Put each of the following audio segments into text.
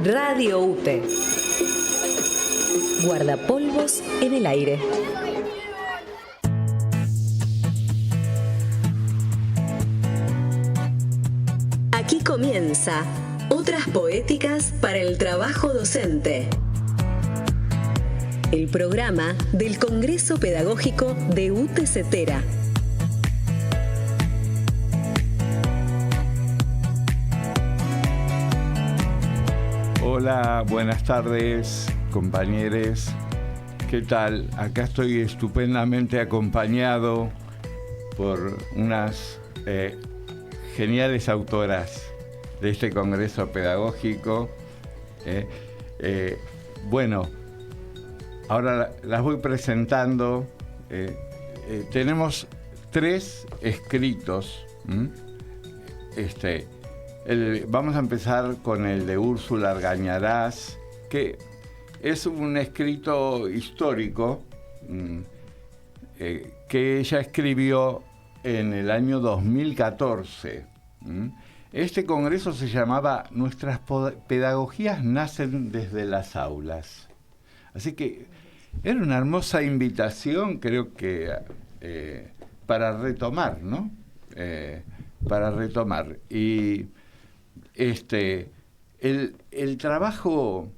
Radio UTE. Guardapolvos en el aire. Aquí comienza Otras Poéticas para el Trabajo Docente. El programa del Congreso Pedagógico de UTE CETERA. Hola, buenas tardes, compañeros. ¿Qué tal? Acá estoy estupendamente acompañado por unas geniales autoras de este Congreso Pedagógico. Bueno, ahora las voy presentando. Tenemos 3 escritos. Vamos a empezar con el de Úrsula Argañarás, que es un escrito histórico que ella escribió en el año 2014. Este congreso se llamaba Nuestras pedagogías nacen desde las aulas. Así que era una hermosa invitación, creo que para retomar, ¿no? Para retomar. Y el trabajo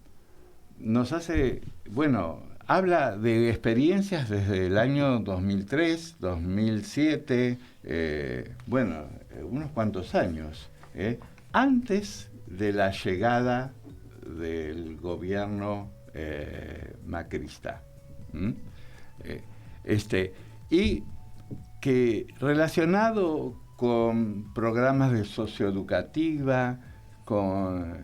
nos hace, bueno, habla de experiencias desde el año 2003, 2007, unos cuantos años, antes de la llegada del gobierno macrista. Y que relacionado con programas de socioeducativa, con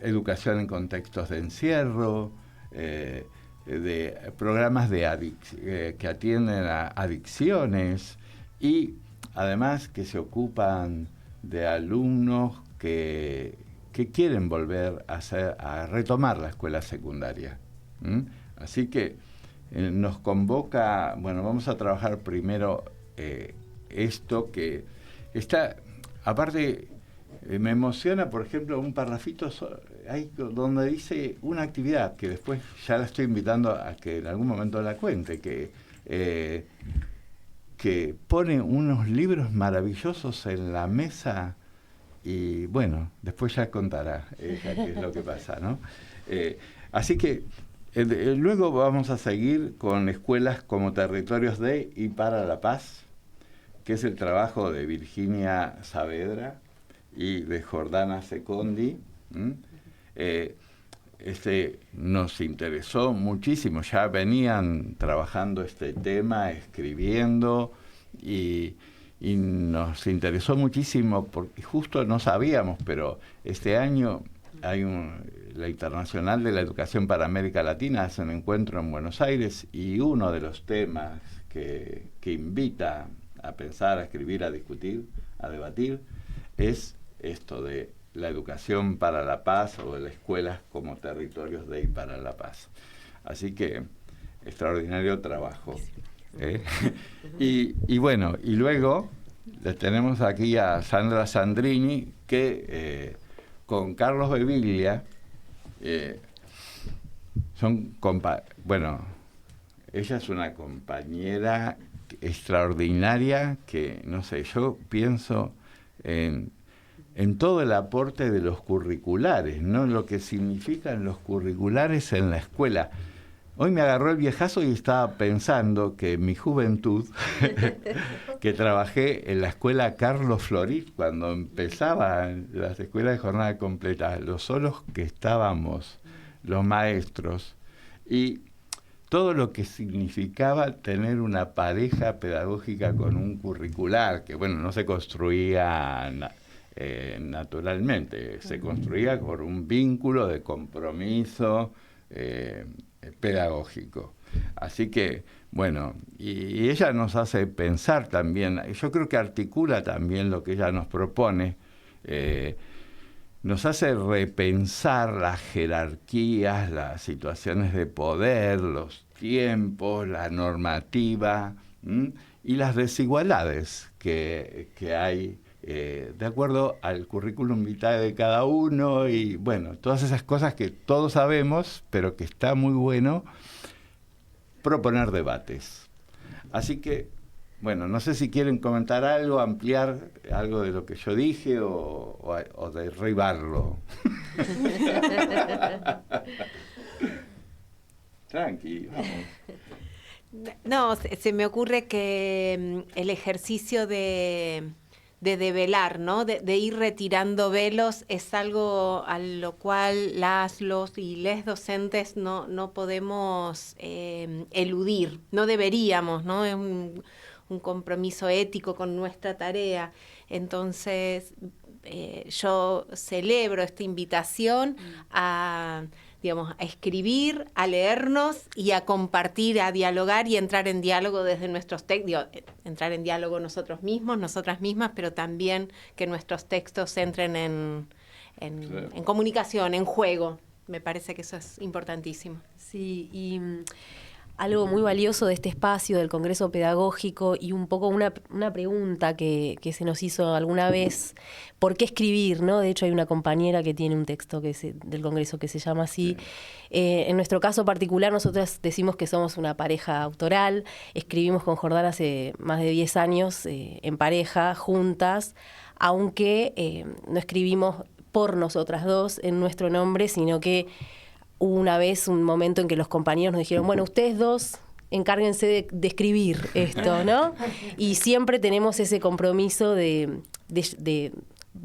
educación en contextos de encierro, de programas que atienden a adicciones y además que se ocupan de alumnos que quieren volver a retomar la escuela secundaria. Así que nos convoca, bueno, vamos a trabajar primero esto que está, aparte me emociona, por ejemplo, un parrafito ahí donde dice una actividad que después ya la estoy invitando a que en algún momento la cuente, que pone unos libros maravillosos en la mesa y bueno, después ya contará ella qué es lo que pasa, ¿no? Así que luego vamos a seguir con escuelas como Territorios de y para la Paz, que es el trabajo de Virginia Saavedra y de Jordana Secondi. Nos interesó muchísimo, ya venían trabajando este tema, escribiendo, y nos interesó muchísimo porque justo no sabíamos, pero este año hay la Internacional de la Educación para América Latina hace un encuentro en Buenos Aires y uno de los temas que invita a pensar, a escribir, a discutir, a debatir, es esto de la educación para la paz o de las escuelas como territorios de y para la paz. Así que, extraordinario trabajo. Y bueno, y luego le tenemos aquí a Sandra Sandrini, que con Carlos Beviglia ella es una compañera extraordinaria que, no sé, yo pienso en todo el aporte de los curriculares, ¿no? Lo que significan los curriculares en la escuela. Hoy me agarró el viejazo y estaba pensando que en mi juventud, que trabajé en la escuela Carlos Florit, cuando empezaban las escuelas de jornada completa, lo solos que estábamos los maestros, y todo lo que significaba tener una pareja pedagógica con un curricular, que bueno, no se construía naturalmente, se construía por un vínculo de compromiso pedagógico. Así que, bueno, y ella nos hace pensar también, yo creo que articula también lo que ella nos propone, nos hace repensar las jerarquías, las situaciones de poder, los tiempos, la normativa y las desigualdades que hay de acuerdo al currículum vitae de cada uno y bueno, todas esas cosas que todos sabemos, pero que está muy bueno proponer debates. Así que, bueno, no sé si quieren comentar algo, ampliar algo de lo que yo dije o derribarlo. Tranqui, vamos. No, se me ocurre que el ejercicio de develar, ¿no? De ir retirando velos es algo a lo cual los y les docentes no podemos eludir, no deberíamos, ¿no? Es un compromiso ético con nuestra tarea. Entonces, yo celebro esta invitación a escribir, a leernos y a compartir, a dialogar y entrar en diálogo desde nuestros textos, entrar en diálogo nosotros mismos, nosotras mismas, pero también que nuestros textos entren en comunicación, en juego. Me parece que eso es importantísimo. Sí, y algo muy valioso de este espacio del Congreso Pedagógico y un poco una pregunta que se nos hizo alguna vez, ¿por qué escribir? ¿No? De hecho hay una compañera que tiene un texto del Congreso que se llama así. Sí. En nuestro caso particular nosotras decimos que somos una pareja autoral, escribimos con Jordana hace más de 10 años en pareja, juntas, aunque no escribimos por nosotras dos en nuestro nombre, sino que hubo una vez un momento en que los compañeros nos dijeron, bueno, ustedes dos encárguense de escribir esto, ¿no? Y siempre tenemos ese compromiso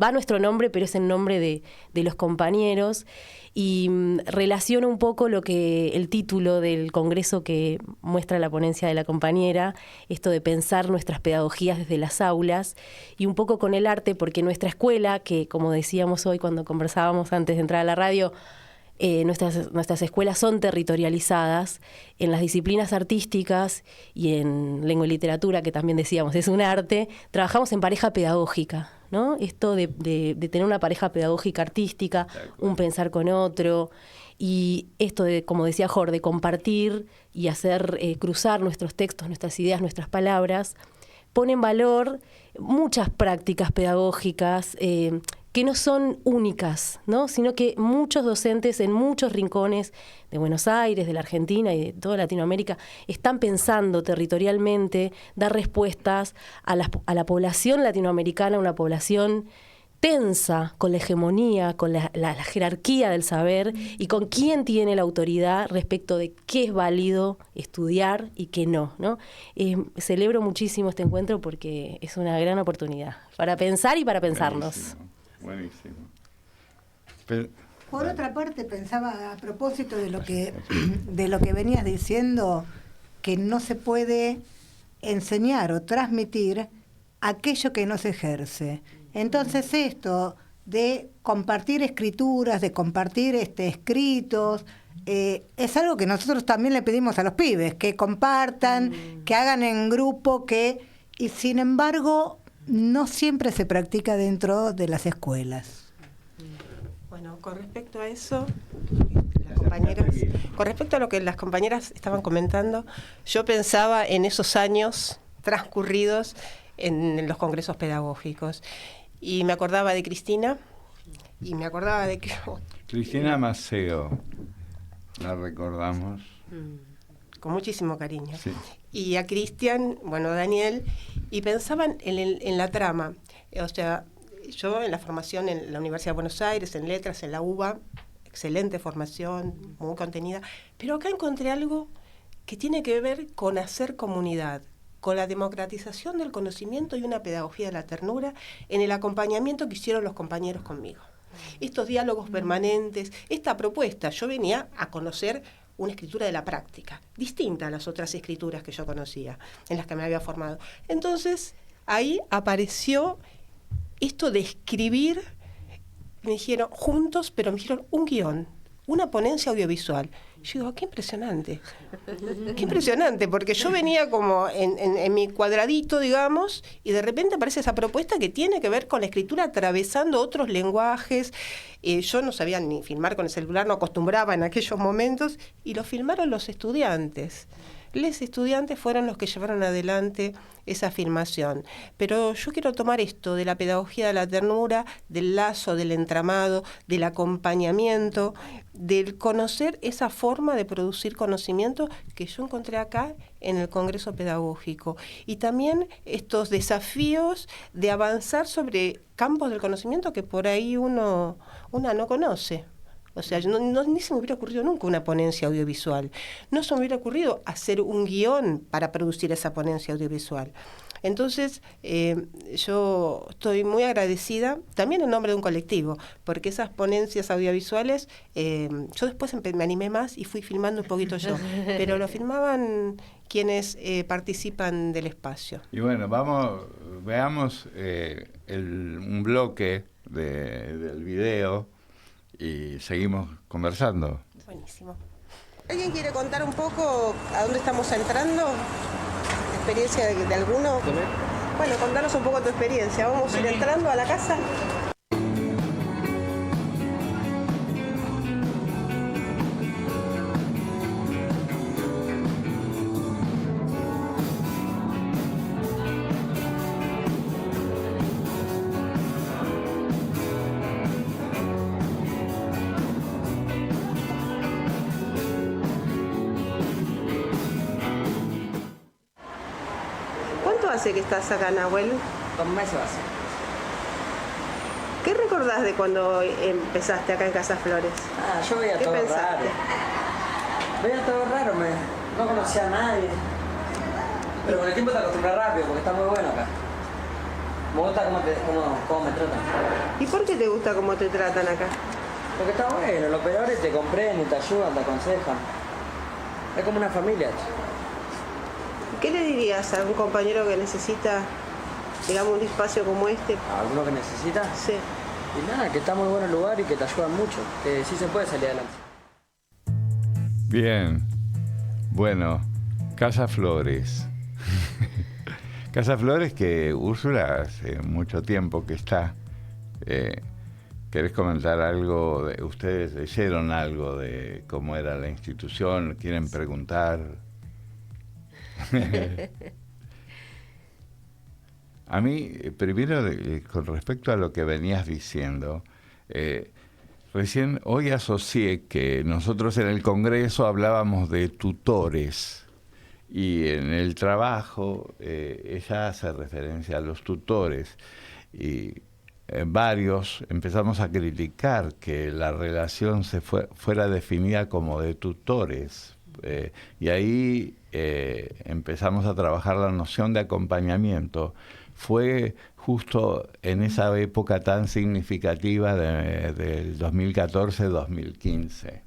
va nuestro nombre, pero es el nombre de los compañeros. Y relaciona un poco el título del congreso que muestra la ponencia de la compañera, esto de pensar nuestras pedagogías desde las aulas, y un poco con el arte, porque nuestra escuela, que como decíamos hoy cuando conversábamos antes de entrar a la radio, nuestras escuelas son territorializadas en las disciplinas artísticas y en lengua y literatura, que también decíamos es un arte, trabajamos en pareja pedagógica, ¿no? Esto de tener una pareja pedagógica artística, un pensar con otro, y esto de, como decía Jorge, de compartir y hacer cruzar nuestros textos, nuestras ideas, nuestras palabras, pone en valor muchas prácticas pedagógicas que no son únicas, ¿no? Sino que muchos docentes en muchos rincones de Buenos Aires, de la Argentina y de toda Latinoamérica están pensando territorialmente dar respuestas a la población latinoamericana, una población tensa con la hegemonía, con la jerarquía del saber y con quién tiene la autoridad respecto de qué es válido estudiar y qué no, ¿no? Celebro muchísimo este encuentro porque es una gran oportunidad para pensar y para pensarnos. Buenísimo. Por otra parte, pensaba a propósito de lo que venías diciendo, que no se puede enseñar o transmitir aquello que no se ejerce. Entonces esto de compartir escrituras, de compartir escritos, es algo que nosotros también le pedimos a los pibes, que compartan, que hagan en grupo, y sin embargo no siempre se practica dentro de las escuelas. Bueno, con respecto a eso, con respecto a lo que las compañeras estaban comentando, yo pensaba en esos años transcurridos en los congresos pedagógicos y me acordaba de Cristina y me acordaba de que Cristina Maceo, la recordamos con muchísimo cariño, sí. Y a Cristian, Daniel, y pensaban en la trama, o sea, yo en la formación en la Universidad de Buenos Aires, en letras, en la UBA, excelente formación, muy contenida, pero acá encontré algo que tiene que ver con hacer comunidad, con la democratización del conocimiento y una pedagogía de la ternura en el acompañamiento que hicieron los compañeros conmigo. Estos diálogos permanentes, esta propuesta, yo venía a conocer una escritura de la práctica, distinta a las otras escrituras que yo conocía, en las que me había formado. Entonces, ahí apareció esto de escribir, me dijeron juntos, pero me dijeron un guión, una ponencia audiovisual. Yo digo, qué impresionante, porque yo venía como en mi cuadradito, digamos, y de repente aparece esa propuesta que tiene que ver con la escritura atravesando otros lenguajes. Yo no sabía ni filmar con el celular, no acostumbraba en aquellos momentos, y lo filmaron los estudiantes. los estudiantes fueron los que llevaron adelante esa afirmación. Pero yo quiero tomar esto de la pedagogía de la ternura, del lazo, del entramado, del acompañamiento, del conocer esa forma de producir conocimiento que yo encontré acá en el Congreso Pedagógico. Y también estos desafíos de avanzar sobre campos del conocimiento que por ahí una no conoce. O sea, ni se me hubiera ocurrido nunca una ponencia audiovisual. No se me hubiera ocurrido hacer un guión para producir esa ponencia audiovisual. Entonces, yo estoy muy agradecida, también en nombre de un colectivo, porque esas ponencias audiovisuales, yo después me animé más y fui filmando un poquito yo, pero lo filmaban quienes participan del espacio. Y bueno, veamos un bloque del video y seguimos conversando. Buenísimo. ¿Alguien quiere contar un poco a dónde estamos entrando? ¿Experiencia de alguno? Bueno, contanos un poco tu experiencia. ¿Vamos a ir entrando a la casa? Hace que estás acá, Nahuel? 2 meses hace. ¿Qué recordás de cuando empezaste acá en Casa Flores? Yo veía todo pensaste? raro. Veía todo raro, no conocía a nadie. Pero con el tiempo te acostumbras rápido porque está muy bueno acá. Me gusta cómo me tratan. ¿Y por qué te gusta cómo te tratan acá? Porque está bueno, los operadores te comprenden, te ayudan, te aconsejan. Es como una familia. ¿Qué le dirías a un compañero que necesita, digamos, un espacio como este? ¿A alguno que necesita? Sí. Y nada, que está muy bueno el lugar y que te ayudan mucho, que sí se puede salir adelante. Bien, bueno, Casa Flores. Casa Flores que Úrsula hace mucho tiempo que está. ¿Querés comentar algo? ¿Ustedes leyeron algo de cómo era la institución? ¿Quieren preguntar? A mí, primero, con respecto a lo que venías diciendo, recién hoy asocié que nosotros en el Congreso hablábamos de tutores y en el trabajo ella hace referencia a los tutores y varios empezamos a criticar que la relación fuera definida como de tutores. Y ahí empezamos a trabajar la noción de acompañamiento. Fue justo en esa época tan significativa del 2014-2015,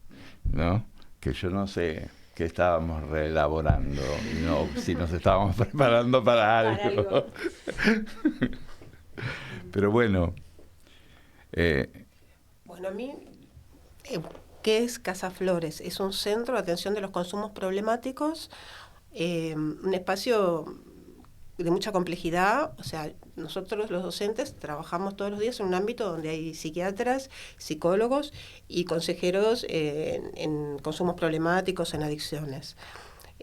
¿no? Que yo no sé qué estábamos reelaborando, no, si nos estábamos preparando para algo. Pero bueno. Bueno, a mí... ¿Qué es Casa Flores? Es un centro de atención de los consumos problemáticos, un espacio de mucha complejidad. O sea, nosotros los docentes trabajamos todos los días en un ámbito donde hay psiquiatras, psicólogos y consejeros en consumos problemáticos, en adicciones.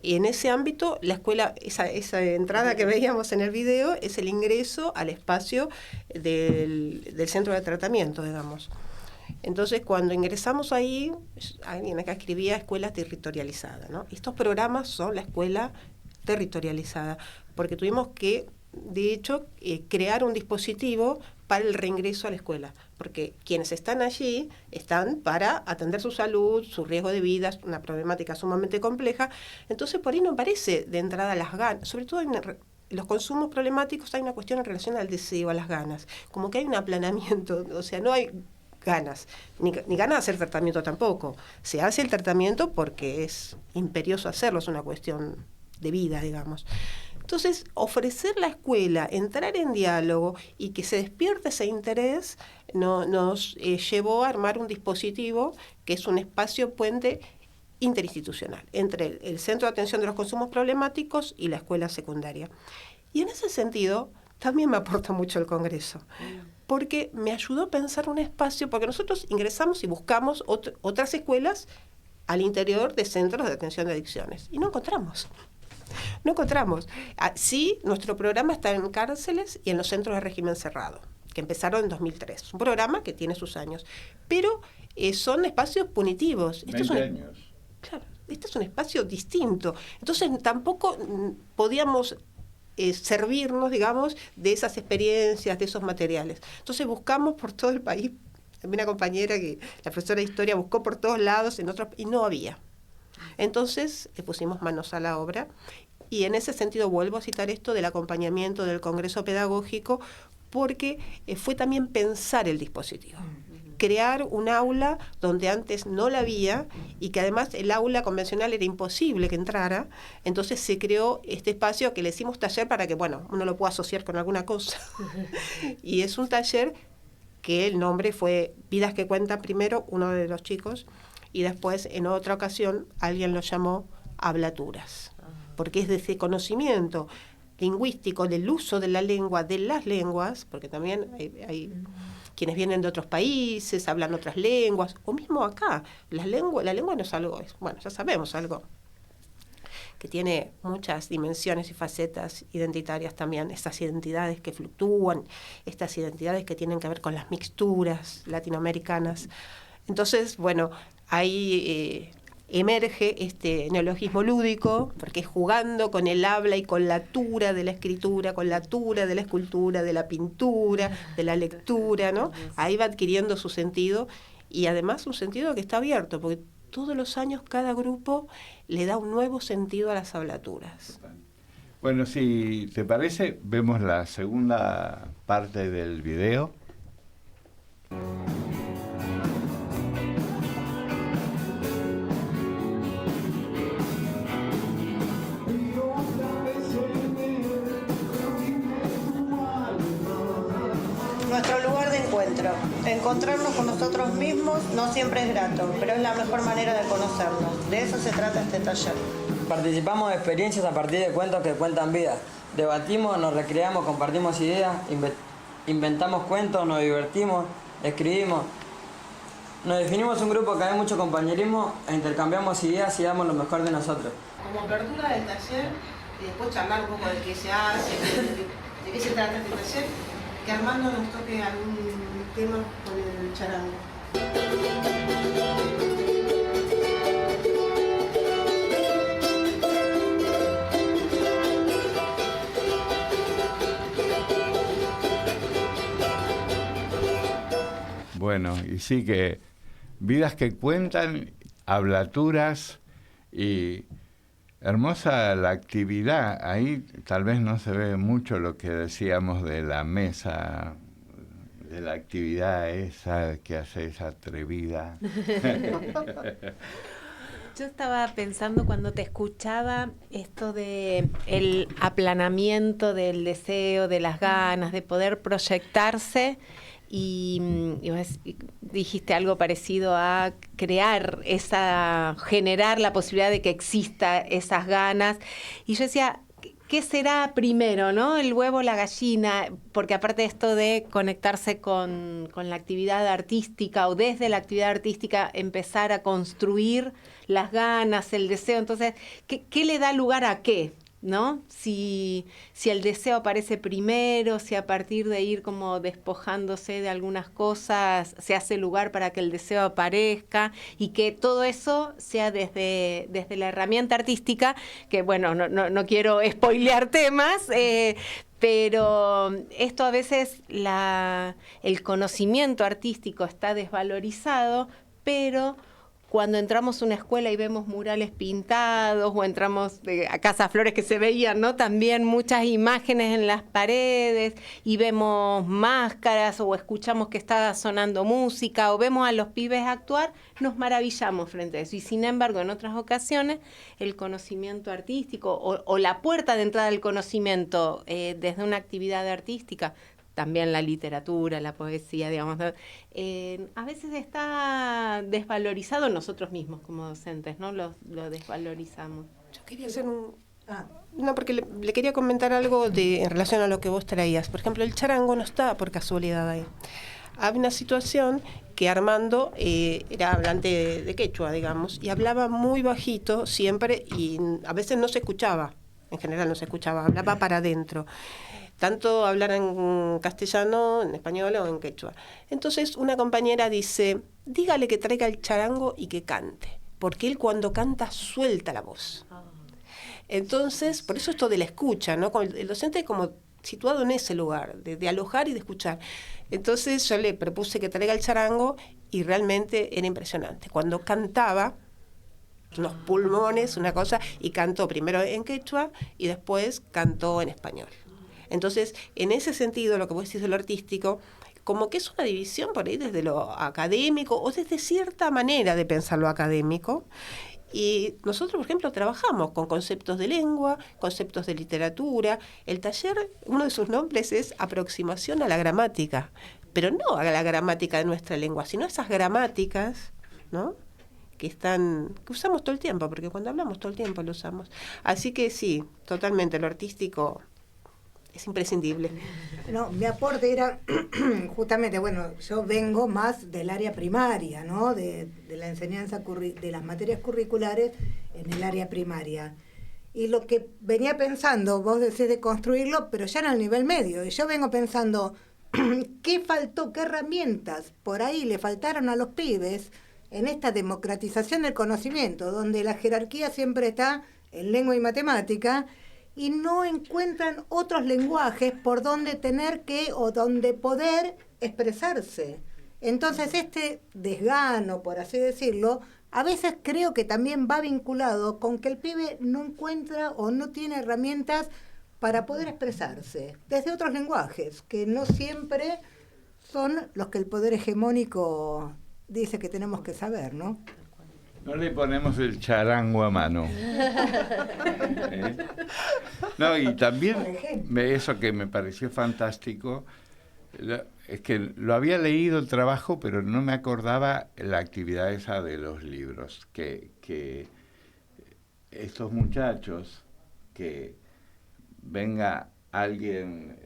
Y en ese ámbito, la escuela, esa entrada que veíamos en el video, es el ingreso al espacio del centro de tratamiento, digamos. Entonces, cuando ingresamos ahí, alguien acá escribía escuela territorializada, ¿no? Estos programas son la escuela territorializada, porque tuvimos que, de hecho, crear un dispositivo para el reingreso a la escuela, porque quienes están allí están para atender su salud, su riesgo de vida, es una problemática sumamente compleja. Entonces, por ahí no parece de entrada las ganas, sobre todo en los consumos problemáticos hay una cuestión en relación al deseo, a las ganas, como que hay un aplanamiento, o sea, no hay ganas, ni ganas de hacer tratamiento tampoco. Se hace el tratamiento porque es imperioso hacerlo, es una cuestión de vida, digamos. Entonces, ofrecer la escuela, entrar en diálogo y que se despierte ese interés, nos llevó a armar un dispositivo que es un espacio puente interinstitucional entre el Centro de Atención de los Consumos Problemáticos y la escuela secundaria. Y en ese sentido, también me aporta mucho el Congreso, porque me ayudó a pensar un espacio, porque nosotros ingresamos y buscamos otras escuelas al interior de centros de atención de adicciones. Y no encontramos. No encontramos. Sí, nuestro programa está en cárceles y en los centros de régimen cerrado, que empezaron en 2003. Un programa que tiene sus años. Pero son espacios punitivos. 20 años. Claro, este es un espacio distinto. Entonces tampoco podíamos servirnos, digamos, de esas experiencias, de esos materiales. Entonces buscamos por todo el país. Una compañera la profesora de historia buscó por todos lados y no había. Entonces pusimos manos a la obra y en ese sentido vuelvo a citar esto del acompañamiento del Congreso Pedagógico, porque fue también pensar el dispositivo. Crear un aula donde antes no la había y que además el aula convencional era imposible que entrara, entonces se creó este espacio que le hicimos taller para que, bueno, uno lo pueda asociar con alguna cosa. Y es un taller que el nombre fue Vidas que Cuentan primero, uno de los chicos, y después en otra ocasión alguien lo llamó Hablaturas, porque es de ese conocimiento lingüístico, del uso de la lengua, de las lenguas, porque también hay quienes vienen de otros países, hablan otras lenguas, o mismo acá, la lengua no es algo, bueno, ya sabemos, algo que tiene muchas dimensiones y facetas identitarias también, estas identidades que fluctúan, estas identidades que tienen que ver con las mixturas latinoamericanas. Entonces, bueno, ahí emerge este neologismo lúdico, porque es jugando con el habla y con la tura de la escritura, con la tura de la escultura, de la pintura, de la lectura, ¿no? Ahí va adquiriendo su sentido, y además un sentido que está abierto, porque todos los años cada grupo le da un nuevo sentido a las hablaturas. Bueno, si te parece, vemos la segunda parte del video. Nuestro lugar de encuentro. Encontrarnos con nosotros mismos no siempre es grato, pero es la mejor manera de conocernos. De eso se trata este taller. Participamos de experiencias a partir de cuentos que cuentan vidas. Debatimos, nos recreamos, compartimos ideas, inventamos cuentos, nos divertimos, escribimos. Nos definimos un grupo que hay mucho compañerismo e intercambiamos ideas y damos lo mejor de nosotros. Como apertura del taller, y después charlar un poco de qué se hace, de qué se trata este taller, que Armando nos toque algún tema con el charango. Bueno, y sí que Vidas que Cuentan, hablaturas y hermosa la actividad. Ahí tal vez no se ve mucho lo que decíamos de la mesa, de la actividad esa que hace esa atrevida. Yo estaba pensando cuando te escuchaba esto de el aplanamiento del deseo, de las ganas, de poder proyectarse. Y dijiste algo parecido a generar la posibilidad de que exista esas ganas. Y yo decía, ¿qué será primero, no? ¿El huevo o la gallina? Porque aparte de esto de conectarse con la actividad artística o desde la actividad artística empezar a construir las ganas, el deseo. Entonces, ¿qué le da lugar a qué? ¿No? Si el deseo aparece primero, si a partir de ir como despojándose de algunas cosas se hace lugar para que el deseo aparezca y que todo eso sea desde la herramienta artística, que bueno, no quiero spoilear temas, pero esto a veces el conocimiento artístico está desvalorizado, pero cuando entramos a una escuela y vemos murales pintados o entramos a Casa Flores que se veían, ¿no? También muchas imágenes en las paredes y vemos máscaras o escuchamos que está sonando música o vemos a los pibes actuar, nos maravillamos frente a eso. Y sin embargo, en otras ocasiones, el conocimiento artístico o la puerta de entrada al conocimiento desde una actividad artística, también la literatura, la poesía, digamos, a veces está desvalorizado nosotros mismos como docentes, ¿no? Lo desvalorizamos. Yo quería hacer no, porque le quería comentar algo en relación a lo que vos traías. Por ejemplo, el charango no está por casualidad ahí. había una situación que Armando era hablante de quechua, digamos, y hablaba muy bajito siempre y a veces no se escuchaba, en general no se escuchaba, hablaba para adentro. Tanto hablar en castellano, en español o en quechua. Entonces una compañera dice, dígale que traiga el charango y que cante, porque él cuando canta suelta la voz. Entonces, por eso esto de la escucha, ¿no? El docente como situado en ese lugar, de alojar y de escuchar. Entonces yo le propuse que traiga el charango y realmente era impresionante. Cuando cantaba, unos pulmones, una cosa, y cantó primero en quechua y después cantó en español. Entonces, en ese sentido, lo que vos decís de lo artístico, como que es una división por ahí desde lo académico o desde cierta manera de pensar lo académico. Y nosotros, por ejemplo, trabajamos con conceptos de lengua, conceptos de literatura. El taller, uno de sus nombres es Aproximación a la Gramática, pero no a la gramática de nuestra lengua, sino a esas gramáticas, ¿no?, que usamos todo el tiempo, porque cuando hablamos todo el tiempo lo usamos. Así que sí, totalmente, lo artístico es imprescindible. No, mi aporte era justamente, bueno, yo vengo más del área primaria, ¿no? De la enseñanza de las materias curriculares en el área primaria. Y lo que venía pensando, vos decís de construirlo, pero ya en el nivel medio. Y yo vengo pensando, ¿qué faltó? ¿Qué herramientas por ahí le faltaron a los pibes en esta democratización del conocimiento, donde la jerarquía siempre está en lengua y matemática, y no encuentran otros lenguajes por donde tener que o donde poder expresarse? Entonces este desgano, por así decirlo, a veces creo que también va vinculado con que el pibe no encuentra o no tiene herramientas para poder expresarse desde otros lenguajes, que no siempre son los que el poder hegemónico dice que tenemos que saber, ¿no? No le ponemos el charango a mano. No, y también eso que me pareció fantástico, es que lo había leído el trabajo, pero no me acordaba la actividad esa de los libros, que estos muchachos, que venga alguien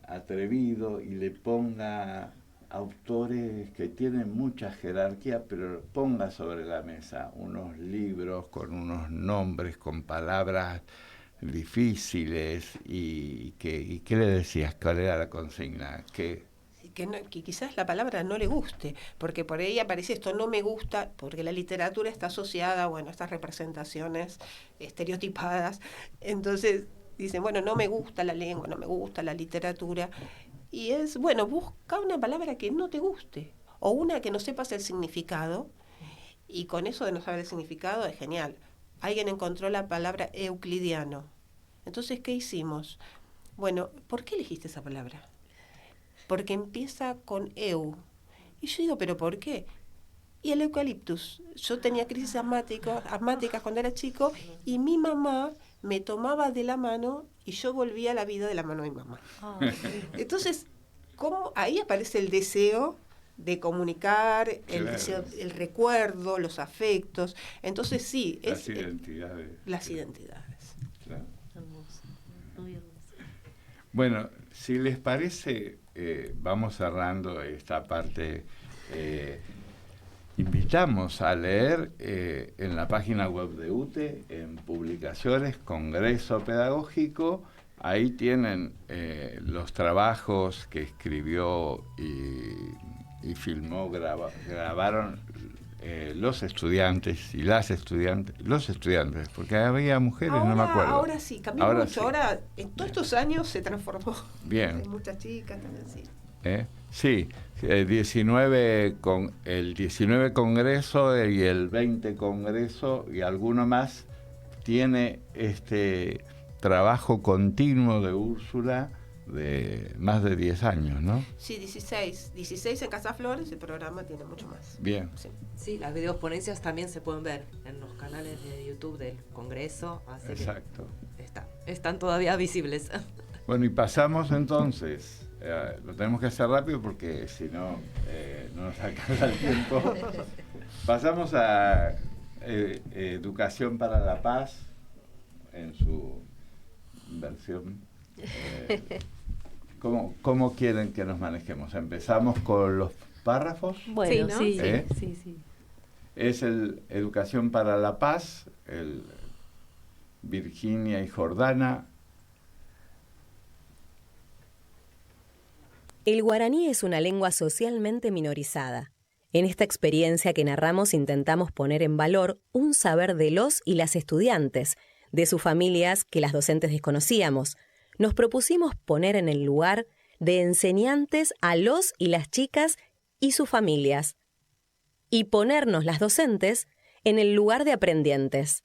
atrevido y le ponga autores que tienen mucha jerarquía, pero ponga sobre la mesa unos libros con unos nombres, con palabras difíciles, y ¿qué le decías? ¿Cuál era la consigna? Que quizás la palabra no le guste, porque por ahí aparece esto, no me gusta, porque la literatura está asociada, bueno, a estas representaciones estereotipadas. Entonces dicen, bueno, no me gusta la lengua, no me gusta la literatura. Y es, bueno, busca una palabra que no te guste, o una que no sepas el significado, y con eso de no saber el significado es genial. Alguien encontró la palabra euclidiano. Entonces, ¿qué hicimos? Bueno, ¿por qué elegiste esa palabra? Porque empieza con eu. Y yo digo, ¿pero por qué? Y el eucaliptus. Yo tenía crisis asmáticas cuando era chico, y mi mamá me tomaba de la mano y yo volvía a la vida de la mano de mi mamá. Entonces, ¿cómo? Ahí aparece el deseo de comunicar, el recuerdo, los afectos. Entonces sí, las identidades. Las identidades. Claro. Bueno, si les parece, vamos cerrando esta parte. Invitamos a leer en la página web de UTE, en publicaciones, Congreso Pedagógico. Ahí tienen los trabajos que escribió y filmó, grabaron los estudiantes y las estudiantes, porque había mujeres, ahora, no me acuerdo. Ahora sí, cambió mucho. Sí. Ahora, en todos estos años se transformó. Bien. Hay muchas chicas también, sí. Sí, el 19 Congreso y el 20 Congreso y alguno más tiene este trabajo continuo de Úrsula de más de 10 años, ¿no? Sí, 16 en Casa Flores, el programa tiene mucho más. Bien. Sí, las videoponencias también se pueden ver en los canales de YouTube del Congreso, así exacto. Que están todavía visibles. Bueno, y pasamos entonces, lo tenemos que hacer rápido porque si no, no nos alcanza el tiempo. Pasamos a Educación para la Paz en su versión ¿Cómo quieren que nos manejemos? ¿Empezamos con los párrafos? Bueno, Sí, ¿no? sí. Es el Educación para la Paz, Virginia y Jordana. El guaraní es una lengua socialmente minorizada. En esta experiencia que narramos intentamos poner en valor un saber de los y las estudiantes, de sus familias que las docentes desconocíamos. Nos propusimos poner en el lugar de enseñantes a los y las chicas y sus familias, y ponernos las docentes en el lugar de aprendientes.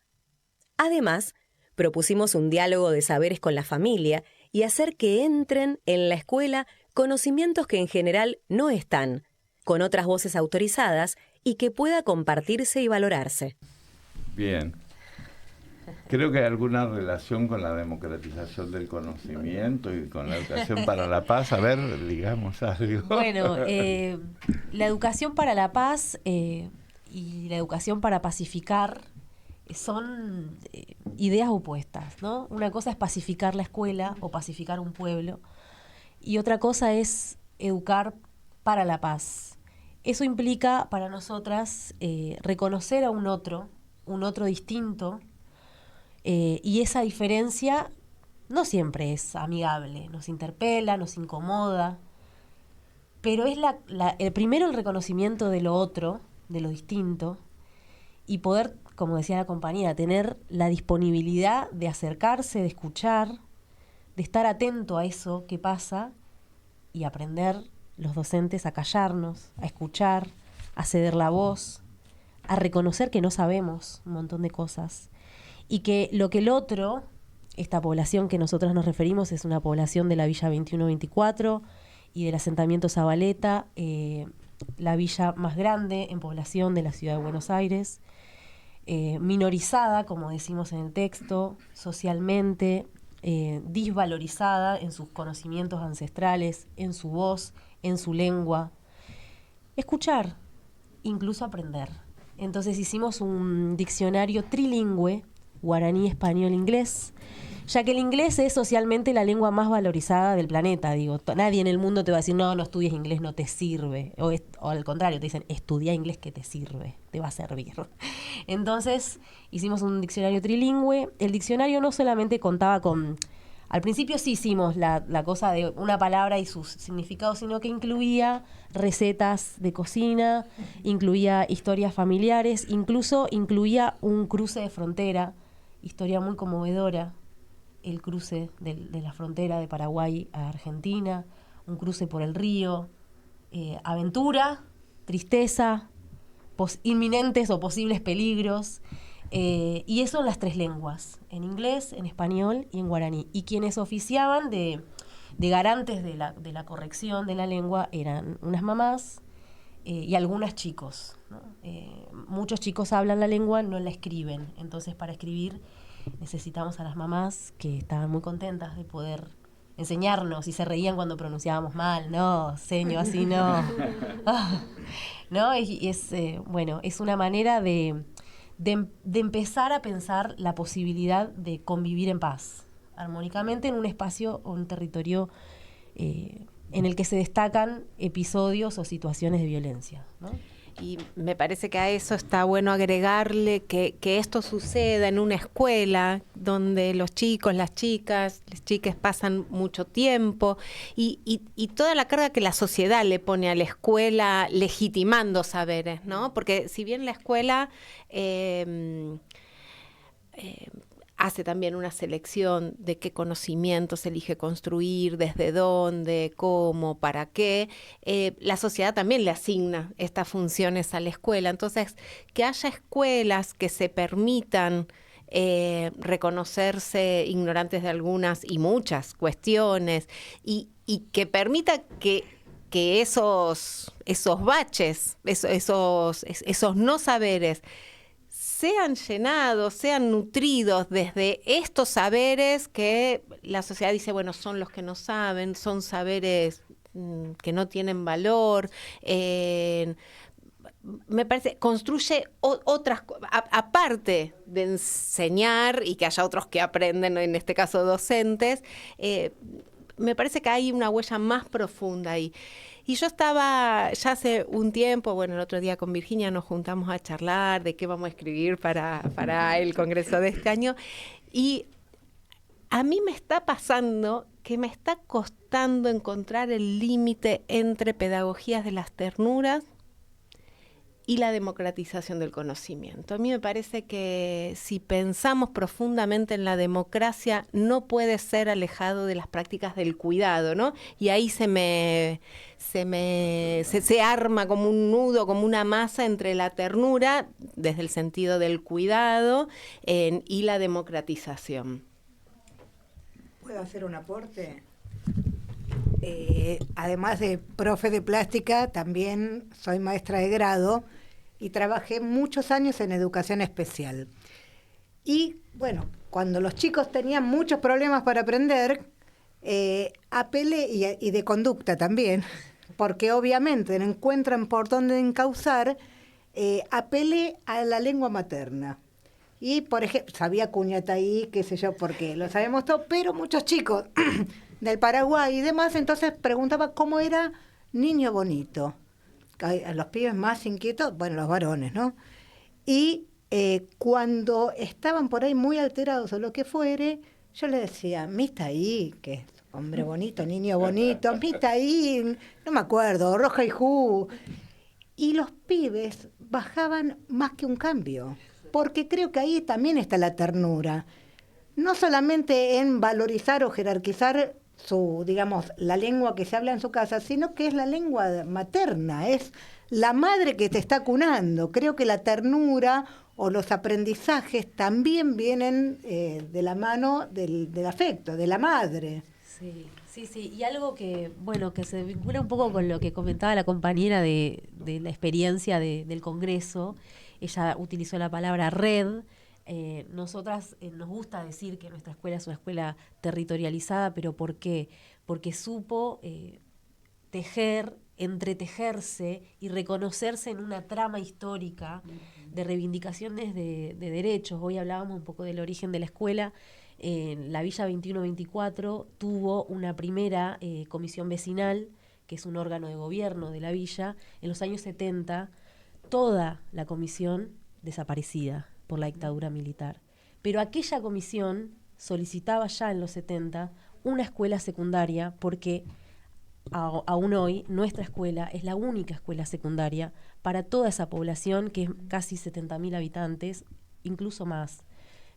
Además, propusimos un diálogo de saberes con la familia y hacer que entren en la escuela conocimientos que en general no están, con otras voces autorizadas y que pueda compartirse y valorarse. Bien. Creo que hay alguna relación con la democratización del conocimiento y con la educación para la paz. A ver, digamos algo. Bueno, la educación para la paz y la educación para pacificar son ideas opuestas, ¿no? Una cosa es pacificar la escuela o pacificar un pueblo y otra cosa es educar para la paz. Eso implica para nosotras reconocer a un otro distinto, y esa diferencia no siempre es amigable, nos interpela, nos incomoda, pero es primero el reconocimiento de lo otro, de lo distinto, y poder, como decía la compañera, tener la disponibilidad de acercarse, de escuchar, de estar atento a eso que pasa y aprender los docentes a callarnos, a escuchar, a ceder la voz, a reconocer que no sabemos un montón de cosas y que lo que el otro, esta población que nosotros nos referimos es una población de la Villa 21-24 y del asentamiento Zabaleta, la villa más grande en población de la ciudad de Buenos Aires, minorizada, como decimos en el texto, socialmente, disvalorizada en sus conocimientos ancestrales, en su voz, en su lengua. Escuchar, incluso aprender. Entonces hicimos un diccionario trilingüe, guaraní, español, inglés, ya que el inglés es socialmente la lengua más valorizada del planeta. Digo, nadie en el mundo te va a decir, no estudies inglés, no te sirve. O al contrario, te dicen, estudia inglés que te sirve, te va a servir. Entonces, hicimos un diccionario trilingüe. El diccionario no solamente contaba con... Al principio sí hicimos la cosa de una palabra y sus significados, sino que incluía recetas de cocina, incluía historias familiares, incluso incluía un cruce de frontera, historia muy conmovedora, el cruce de la frontera de Paraguay a Argentina, un cruce por el río, aventura, tristeza, inminentes o posibles peligros, y eso en las tres lenguas, en inglés, en español y en guaraní. Y quienes oficiaban de garantes de la corrección de la lengua eran unas mamás y algunos chicos, ¿no? Muchos chicos hablan la lengua, no la escriben, entonces para escribir necesitamos a las mamás que estaban muy contentas de poder enseñarnos y se reían cuando pronunciábamos mal, no, seño, así no. ¿No? Y es una manera de empezar a pensar la posibilidad de convivir en paz, armónicamente en un espacio o un territorio en el que se destacan episodios o situaciones de violencia, ¿no? Y me parece que a eso está bueno agregarle que esto suceda en una escuela donde los chicos, las chicas pasan mucho tiempo y toda la carga que la sociedad le pone a la escuela legitimando saberes, ¿no? Porque si bien la escuela hace también una selección de qué conocimientos se elige construir, desde dónde, cómo, para qué. La sociedad también le asigna estas funciones a la escuela. Entonces, que haya escuelas que se permitan reconocerse ignorantes de algunas y muchas cuestiones y que permita que esos baches, esos no saberes, sean llenados, sean nutridos desde estos saberes que la sociedad dice, bueno, son los que no saben, son saberes que no tienen valor. Me parece, construye otras, aparte de enseñar y que haya otros que aprenden, en este caso docentes, me parece que hay una huella más profunda ahí. Y yo estaba ya hace un tiempo, bueno, el otro día con Virginia nos juntamos a charlar de qué vamos a escribir para el Congreso de este año, y a mí me está pasando que me está costando encontrar el límite entre pedagogías de las ternuras y la democratización del conocimiento. A mí me parece que si pensamos profundamente en la democracia, no puede ser alejado de las prácticas del cuidado, ¿no? Y ahí se arma como un nudo, como una masa entre la ternura, desde el sentido del cuidado, y la democratización. ¿Puedo hacer un aporte? Además de profe de plástica, también soy maestra de grado y trabajé muchos años en educación especial. Y bueno, cuando los chicos tenían muchos problemas para aprender, apelé, y de conducta también, porque obviamente no encuentran por dónde encauzar, apelé a la lengua materna. Y, por ejemplo, sabía Cuñataí, qué sé yo, porque lo sabemos todo, pero muchos chicos del Paraguay y demás, entonces preguntaba cómo era Niño Bonito. A los pibes más inquietos, bueno, los varones, ¿no? Y cuando estaban por ahí muy alterados o lo que fuere, yo les decía, Mistaí, que es hombre bonito, niño bonito, Mistaí, no me acuerdo, Roja y Ju. Y los pibes bajaban más que un cambio, porque creo que ahí también está la ternura. No solamente en valorizar o jerarquizar la lengua que se habla en su casa, sino que es la lengua materna, es la madre que te está cunando. Creo que la ternura o los aprendizajes también vienen de la mano del afecto, de la madre. Sí. Y algo que se vincula un poco con lo que comentaba la compañera de la experiencia del Congreso. Ella utilizó la palabra red. Nosotras nos gusta decir que nuestra escuela es una escuela territorializada, pero ¿por qué? Porque supo entretejerse y reconocerse en una trama histórica de reivindicaciones de derechos. Hoy hablábamos un poco del origen de la escuela. La Villa 2124 tuvo una primera comisión vecinal, que es un órgano de gobierno de la villa. En los años 70, toda la comisión desaparecida por la dictadura militar. Pero aquella comisión solicitaba ya en los 70 una escuela secundaria, porque aún hoy nuestra escuela es la única escuela secundaria para toda esa población, que es casi 70.000 habitantes, incluso más.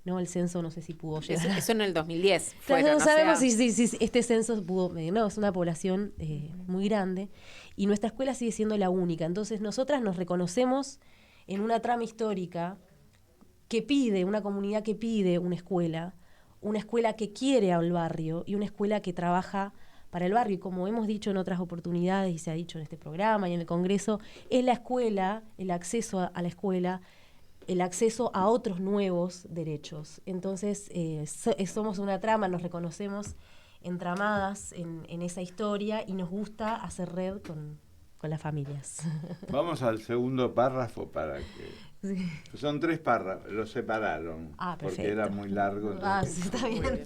¿No? El censo no sé si pudo llegar. Eso en el 2010 fue. No sabemos si este censo pudo medir. No, es una población muy grande y nuestra escuela sigue siendo la única. Entonces nosotras nos reconocemos en una trama histórica que pide, una comunidad que pide una escuela que quiere al barrio y una escuela que trabaja para el barrio. Y como hemos dicho en otras oportunidades y se ha dicho en este programa y en el Congreso, es la escuela, el acceso a la escuela, el acceso a otros nuevos derechos. Entonces, somos una trama, nos reconocemos entramadas en esa historia y nos gusta hacer red con las familias. Vamos al segundo párrafo para que... Sí. Son 3 párrafos, los separaron, porque era muy largo. Sí, está bien.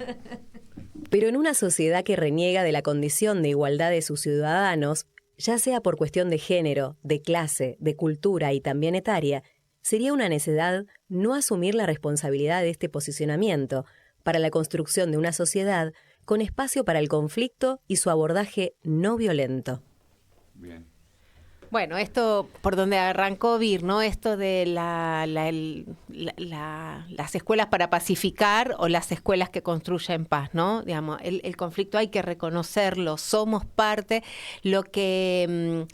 Pero en una sociedad que reniega de la condición de igualdad de sus ciudadanos, ya sea por cuestión de género, de clase, de cultura y también etaria, sería una necedad no asumir la responsabilidad de este posicionamiento para la construcción de una sociedad con espacio para el conflicto y su abordaje no violento. Bien. Bueno, esto por donde arrancó Vir, ¿no? Esto de las escuelas para pacificar o las escuelas que construyen paz, ¿no? Digamos, el conflicto hay que reconocerlo, somos parte, lo que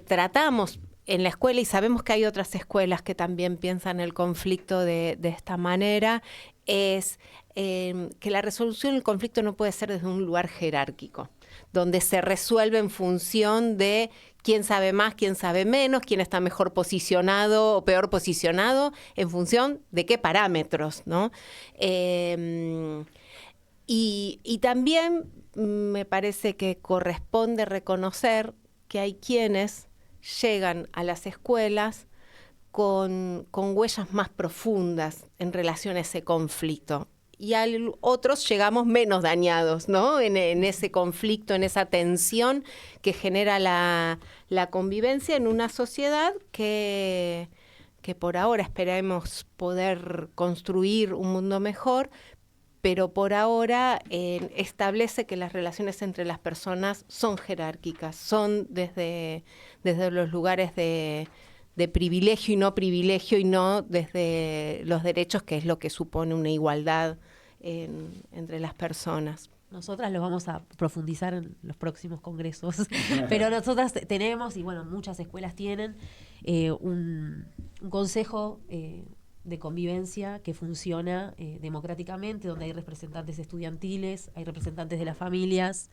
tratamos en la escuela, y sabemos que hay otras escuelas que también piensan el conflicto de esta manera, es que la resolución del conflicto no puede ser desde un lugar jerárquico, donde se resuelve en función de quién sabe más, quién sabe menos, quién está mejor posicionado o peor posicionado, en función de qué parámetros, ¿no? Y también me parece que corresponde reconocer que hay quienes llegan a las escuelas con huellas más profundas en relación a ese conflicto. y a otros llegamos menos dañados, ¿no? En ese conflicto, en esa tensión que genera la convivencia en una sociedad que por ahora esperemos poder construir un mundo mejor, pero por ahora establece que las relaciones entre las personas son jerárquicas, son desde los lugares de privilegio y no desde los derechos, que es lo que supone una igualdad entre las personas. Nosotras lo vamos a profundizar en los próximos congresos, pero nosotras tenemos, y bueno, muchas escuelas tienen, un consejo de convivencia que funciona democráticamente, donde hay representantes estudiantiles, hay representantes de las familias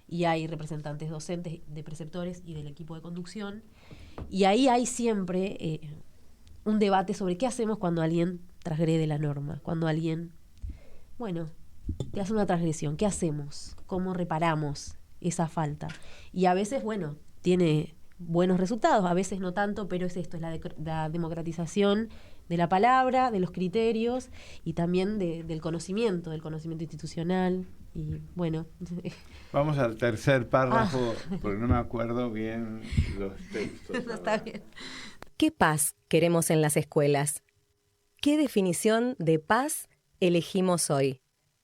y hay representantes docentes, de preceptores y del equipo de conducción. Y ahí hay siempre un debate sobre qué hacemos cuando alguien transgrede la norma, cuando alguien, te hace una transgresión, ¿qué hacemos? ¿Cómo reparamos esa falta? Y a veces, tiene buenos resultados, a veces no tanto, pero es esto, es la democratización de la palabra, de los criterios y también del conocimiento institucional. Y bueno. Vamos al tercer párrafo, porque no me acuerdo bien los textos. No está bien. ¿Qué paz queremos en las escuelas? ¿Qué definición de paz elegimos hoy?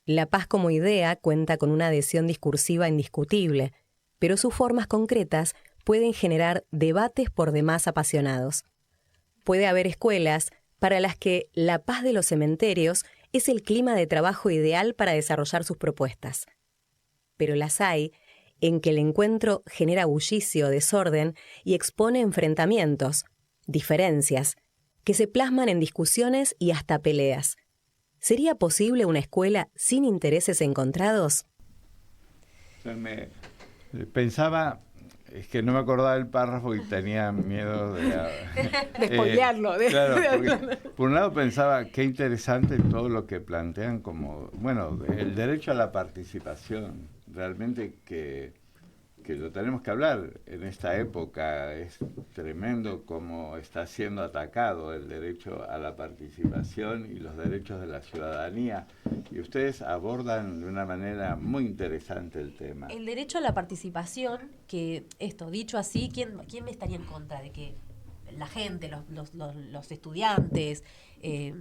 La paz como idea cuenta con una adhesión discursiva indiscutible, pero sus formas concretas pueden generar debates por demás apasionados. Puede haber escuelas para las que la paz de los cementerios es el clima de trabajo ideal para desarrollar sus propuestas. Pero las hay en que el encuentro genera bullicio, desorden y expone enfrentamientos, diferencias, que se plasman en discusiones y hasta peleas. ¿Sería posible una escuela sin intereses encontrados? Pensaba, es que no me acordaba del párrafo y tenía miedo de spoilearlo. Claro, porque por un lado pensaba qué interesante todo lo que plantean como, el derecho a la participación, realmente que lo tenemos que hablar en esta época. Es tremendo cómo está siendo atacado el derecho a la participación y los derechos de la ciudadanía. Y ustedes abordan de una manera muy interesante el tema. El derecho a la participación, que dicho así, ¿quién estaría en contra de que la gente, los estudiantes,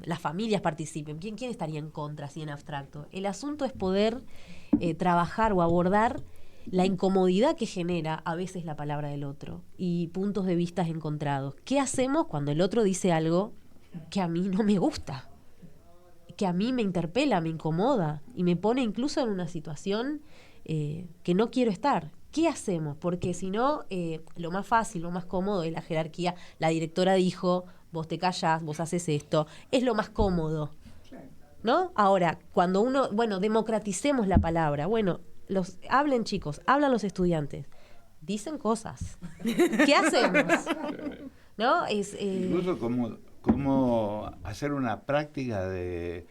las familias participen? ¿Quién estaría en contra, así en abstracto? El asunto es poder trabajar o abordar la incomodidad que genera a veces la palabra del otro y puntos de vista encontrados. ¿Qué hacemos cuando el otro dice algo que a mí no me gusta? Que a mí me interpela, me incomoda y me pone incluso en una situación que no quiero estar. ¿Qué hacemos? Porque si no, lo más fácil, lo más cómodo es la jerarquía. La directora dijo, vos te callás, vos haces esto. Es lo más cómodo, ¿no? Ahora, cuando democraticemos la palabra, hablen chicos, hablan los estudiantes, dicen cosas. ¿Qué hacemos? ¿No? Incluso cómo hacer una práctica de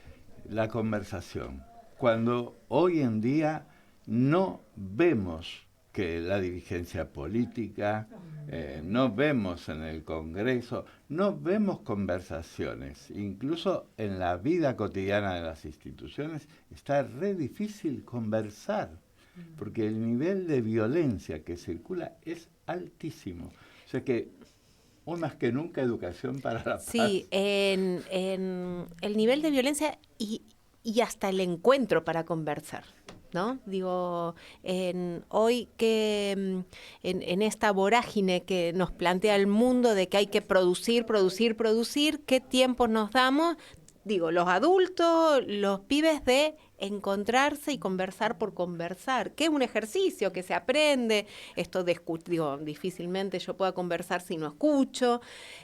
la conversación. Cuando hoy en día no vemos que la dirigencia política, no vemos en el Congreso, no vemos conversaciones. Incluso en la vida cotidiana de las instituciones está re difícil conversar, porque el nivel de violencia que circula es altísimo. O sea que hoy más que nunca educación para la paz. Sí, en el nivel de violencia y hasta el encuentro para conversar, ¿no? Digo, hoy que en esta vorágine que nos plantea el mundo de que hay que producir, ¿qué tiempo nos damos? Digo, los adultos, los pibes, de encontrarse y conversar por conversar, que es un ejercicio que se aprende. Esto de difícilmente yo pueda conversar si no escucho.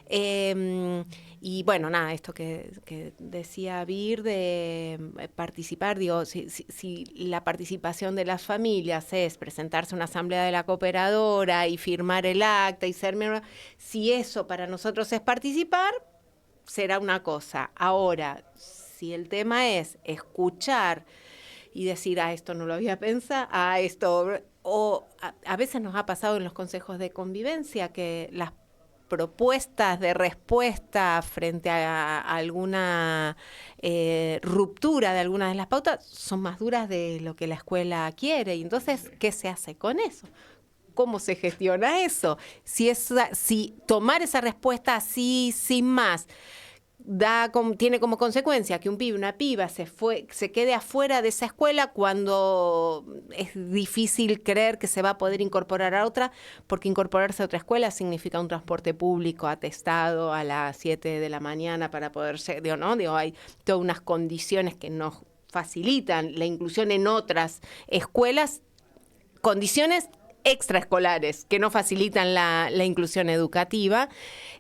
Y esto que decía Vir de participar, si la participación de las familias es presentarse a una asamblea de la cooperadora y firmar el acta y ser miembro, si eso para nosotros es participar, será una cosa. Ahora, si el tema es escuchar y decir, esto no lo había pensado, esto, o a veces nos ha pasado en los consejos de convivencia que las propuestas de respuesta frente a alguna ruptura de alguna de las pautas son más duras de lo que la escuela quiere. Y entonces, ¿qué se hace con eso? ¿Cómo se gestiona eso? Si tomar esa respuesta así, sin más, tiene como consecuencia que un pibe, una piba se quede afuera de esa escuela cuando es difícil creer que se va a poder incorporar a otra, porque incorporarse a otra escuela significa un transporte público atestado a las 7 de la mañana para poder ser, hay todas unas condiciones que nos facilitan la inclusión en otras escuelas, condiciones extraescolares que no facilitan la inclusión educativa.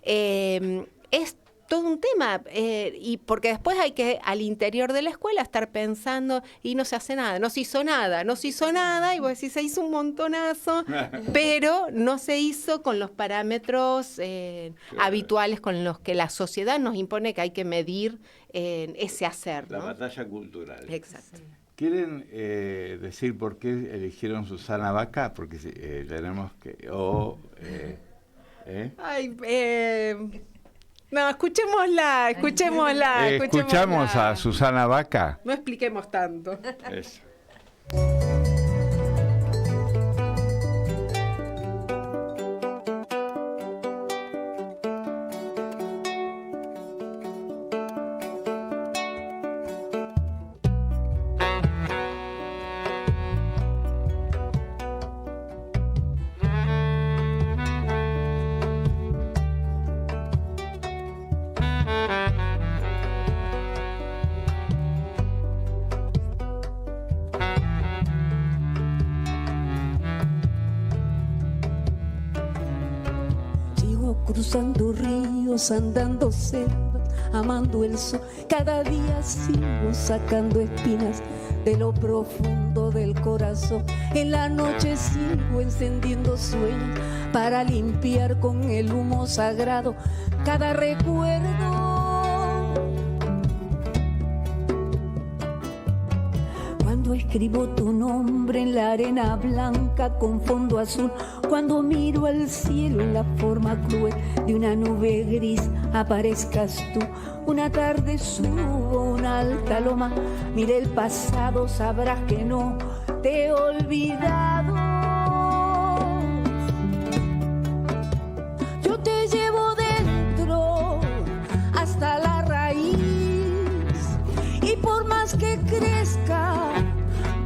Es todo un tema, y porque después hay que al interior de la escuela estar pensando y no se hace nada, no se hizo nada, y vos decís, se hizo un montonazo, pero no se hizo con los parámetros habituales con los que la sociedad nos impone que hay que medir ese hacer, ¿no? La batalla cultural. Exacto. Sí. ¿Quieren decir por qué eligieron Susana Baca? Porque tenemos que... No, escuchémosla. Escuchamos a Susana Baca. No expliquemos tanto. Eso. Cruzando ríos, andando selvas, amando el sol. Cada día sigo sacando espinas de lo profundo del corazón. En la noche sigo encendiendo sueños para limpiar con el humo sagrado cada recuerdo. Cuando escribo tu nombre en la arena blanca con fondo azul, cuando miro al cielo en la forma cruel de una nube gris, aparezcas tú. Una tarde subo una alta loma, mire el pasado, sabrás que no te he olvidado. Yo te llevo dentro hasta la raíz, y por más que crezca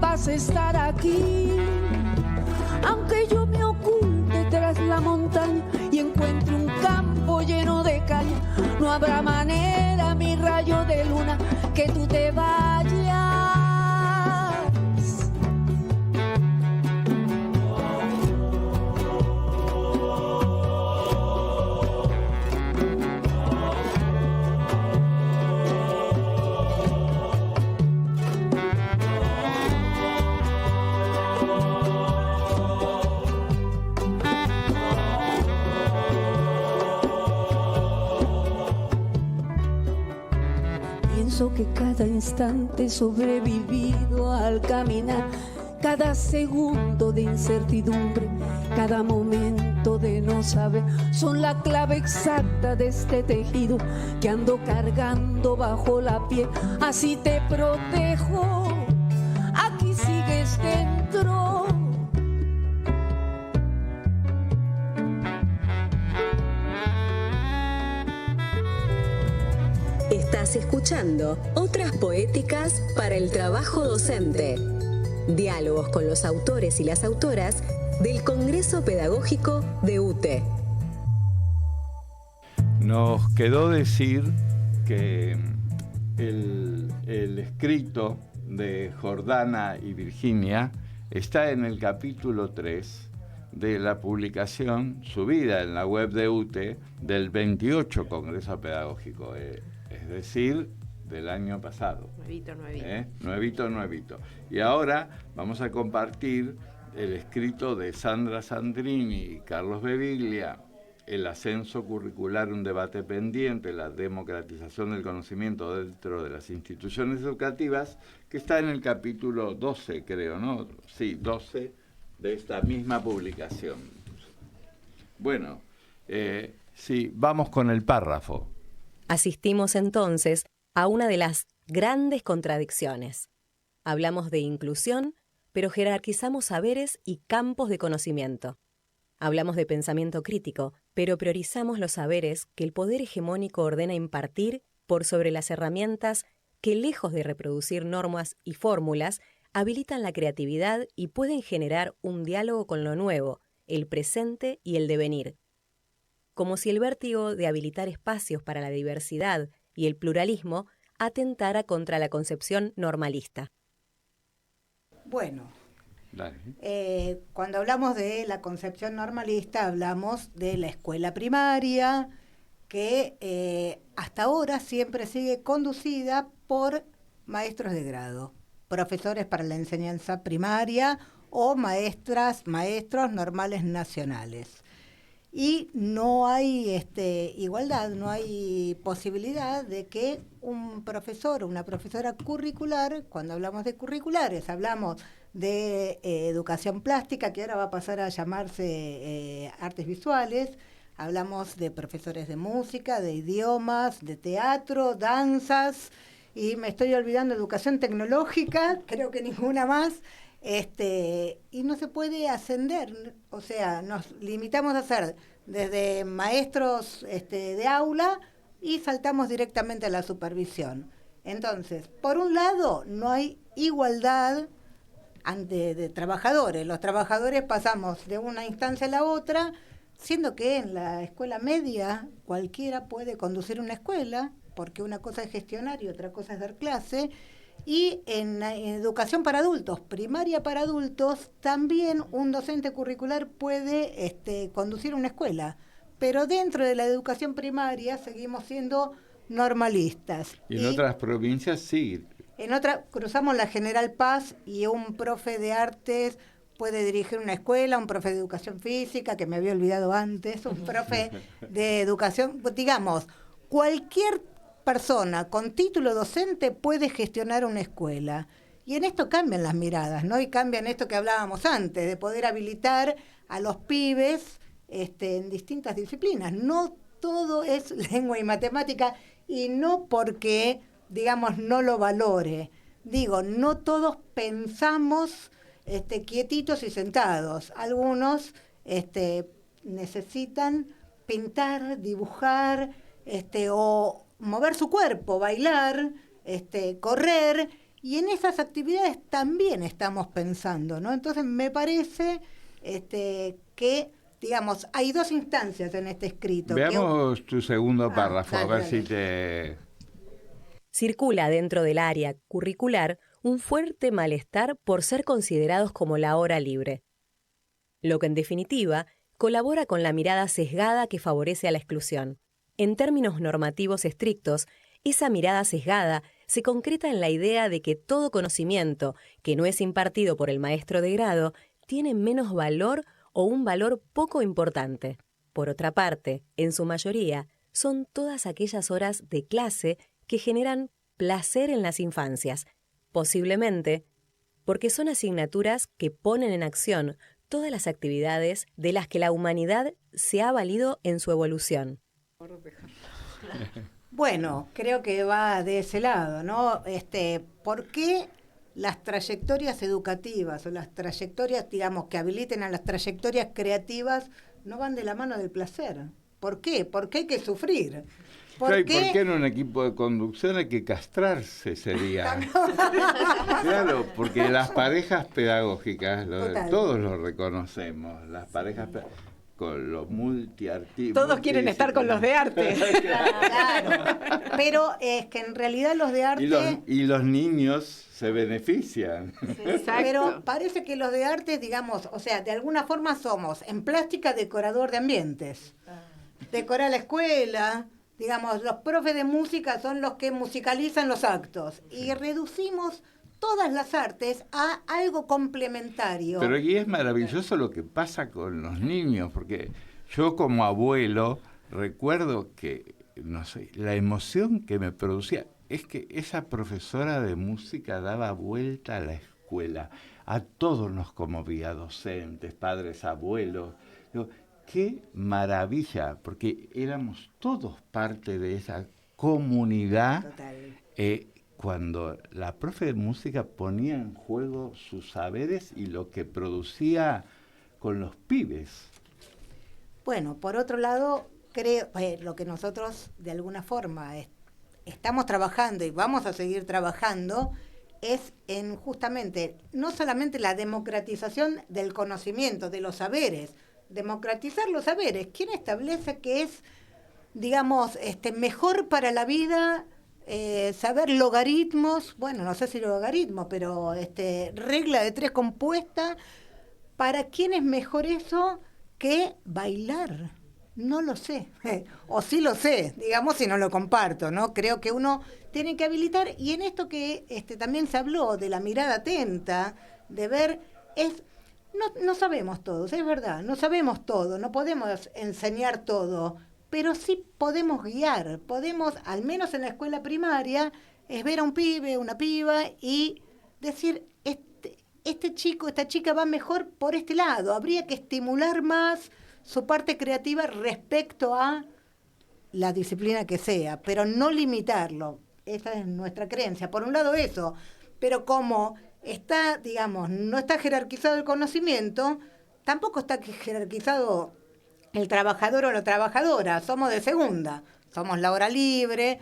vas a estar aquí. Aunque yo me oculte tras la montaña y encuentre un campo lleno de caña, no habrá manera, mi rayo de luna, que tú te vayas. Que cada instante sobrevivido al caminar, cada segundo de incertidumbre, cada momento de no saber, son la clave exacta de este tejido que ando cargando bajo la piel. Así te protejo, aquí sigues dentro. Estás escuchando Otras Poéticas para el Trabajo Docente. Diálogos con los autores y las autoras del Congreso Pedagógico de UTE. Nos quedó decir que el escrito de Jordana y Virginia está en el capítulo 3 de la publicación subida en la web de UTE del 28 Congreso Pedagógico, es decir, del año pasado. Nuevito. Y ahora vamos a compartir el escrito de Sandra Sandrini y Carlos Beviglia, El ascenso curricular, un debate pendiente, la democratización del conocimiento dentro de las instituciones educativas, que está en el capítulo 12, creo, ¿no? Sí, 12 de esta misma publicación. Bueno, Sí, vamos con el párrafo. Asistimos entonces a una de las grandes contradicciones. Hablamos de inclusión, pero jerarquizamos saberes y campos de conocimiento. Hablamos de pensamiento crítico, pero priorizamos los saberes que el poder hegemónico ordena impartir por sobre las herramientas que, lejos de reproducir normas y fórmulas, habilitan la creatividad y pueden generar un diálogo con lo nuevo, el presente y el devenir. Como si el vértigo de habilitar espacios para la diversidad y el pluralismo atentara contra la concepción normalista. Bueno, cuando hablamos de la concepción normalista, hablamos de la escuela primaria, que hasta ahora siempre sigue conducida por maestros de grado, profesores para la enseñanza primaria o maestros normales nacionales. Y no hay igualdad, no hay posibilidad de que un profesor o una profesora curricular, cuando hablamos de curriculares, hablamos de educación plástica, que ahora va a pasar a llamarse artes visuales, hablamos de profesores de música, de idiomas, de teatro, danzas, y me estoy olvidando educación tecnológica, creo que ninguna más. Y no se puede ascender, o sea, nos limitamos a hacer desde maestros de aula y saltamos directamente a la supervisión. Entonces, por un lado, no hay igualdad de trabajadores. Los trabajadores pasamos de una instancia a la otra, siendo que en la escuela media cualquiera puede conducir una escuela, porque una cosa es gestionar y otra cosa es dar clase. Y en educación para adultos, primaria para adultos, también un docente curricular puede conducir una escuela. Pero dentro de la educación primaria seguimos siendo normalistas. Y en otras provincias sí. En otra cruzamos la General Paz y un profe de artes puede dirigir una escuela, un profe de educación física, que me había olvidado antes, un profe de educación, digamos, cualquier persona con título docente puede gestionar una escuela. Y en esto cambian las miradas, ¿no? Y cambian esto que hablábamos antes, de poder habilitar a los pibes en distintas disciplinas. No todo es lengua y matemática, y no porque, digamos, no lo valore. Digo, no todos pensamos quietitos y sentados. Algunos necesitan pintar, dibujar, o mover su cuerpo, bailar, correr, y en esas actividades también estamos pensando, ¿no? Entonces me parece que, digamos, hay dos instancias en este escrito. Veamos tu segundo párrafo, dale, a ver dale. si te... Circula dentro del área curricular un fuerte malestar por ser considerados como la hora libre, lo que en definitiva colabora con la mirada sesgada que favorece a la exclusión. En términos normativos estrictos, esa mirada sesgada se concreta en la idea de que todo conocimiento que no es impartido por el maestro de grado tiene menos valor o un valor poco importante. Por otra parte, en su mayoría, son todas aquellas horas de clase que generan placer en las infancias, posiblemente porque son asignaturas que ponen en acción todas las actividades de las que la humanidad se ha valido en su evolución. Bueno, creo que va de ese lado, ¿no? ¿Por qué las trayectorias educativas o las trayectorias, digamos, que habiliten a las trayectorias creativas no van de la mano del placer? ¿Por qué? Porque hay que sufrir. ¿Por qué en un equipo de conducción hay que castrarse, sería? Claro, porque las parejas pedagógicas, todos lo reconocemos, las parejas con los multiartistas. Todos quieren estar con los de arte. Claro. Pero es que en realidad los de arte... Y los niños se benefician. Exacto. Pero parece que los de arte, digamos, o sea, de alguna forma somos, en plástica, decorador de ambientes. Decorar la escuela, digamos, los profes de música son los que musicalizan los actos. Y reducimos todas las artes a algo complementario. Pero aquí es maravilloso lo que pasa con los niños, porque yo como abuelo recuerdo que, no sé, la emoción que me producía es que esa profesora de música daba vuelta a la escuela, a todos nos conmovía, docentes, padres, abuelos. Digo, qué maravilla, porque éramos todos parte de esa comunidad. Total. Cuando la profe de música ponía en juego sus saberes y lo que producía con los pibes. Bueno, por otro lado, creo lo que nosotros de alguna forma estamos trabajando y vamos a seguir trabajando es en justamente no solamente la democratización del conocimiento, de los saberes, democratizar los saberes. ¿Quién establece que es, digamos, mejor para la vida saber logaritmos? Bueno, no sé si logaritmos, pero regla de 3 compuesta. ¿Para quién es mejor eso que bailar? No lo sé, o sí lo sé, digamos, si no lo comparto, ¿no? Creo que uno tiene que habilitar, y en esto que también se habló de la mirada atenta, de ver, no sabemos todos, es verdad, no sabemos todo, no podemos enseñar todo, pero sí podemos guiar, podemos, al menos en la escuela primaria, es ver a un pibe, una piba, y decir, este chico, esta chica va mejor por este lado, habría que estimular más su parte creativa respecto a la disciplina que sea, pero no limitarlo. Esa es nuestra creencia. Por un lado eso, pero como está, digamos, no está jerarquizado el conocimiento, tampoco está jerarquizado el trabajador o la trabajadora, somos de segunda, somos la hora libre.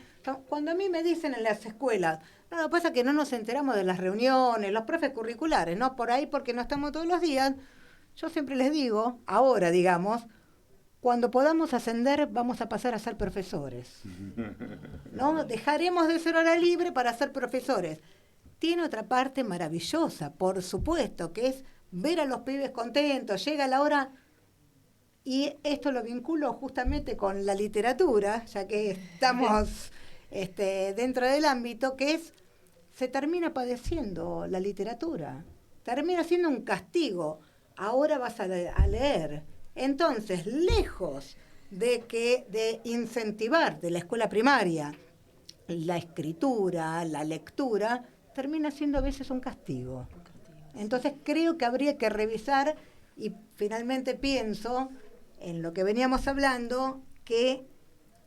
Cuando a mí me dicen en las escuelas, no, lo que pasa es que no nos enteramos de las reuniones, los profes curriculares, ¿no? Por ahí porque no estamos todos los días. Yo siempre les digo, ahora digamos, cuando podamos ascender vamos a pasar a ser profesores, ¿no? Dejaremos de ser hora libre para ser profesores. Tiene otra parte maravillosa, por supuesto, que es ver a los pibes contentos, llega la hora, y esto lo vinculo justamente con la literatura, ya que estamos dentro del ámbito, que se termina padeciendo la literatura, termina siendo un castigo. Ahora vas a leer. Entonces, lejos de incentivar de la escuela primaria la escritura, la lectura, termina siendo a veces un castigo. Entonces, creo que habría que revisar, y finalmente pienso en lo que veníamos hablando, que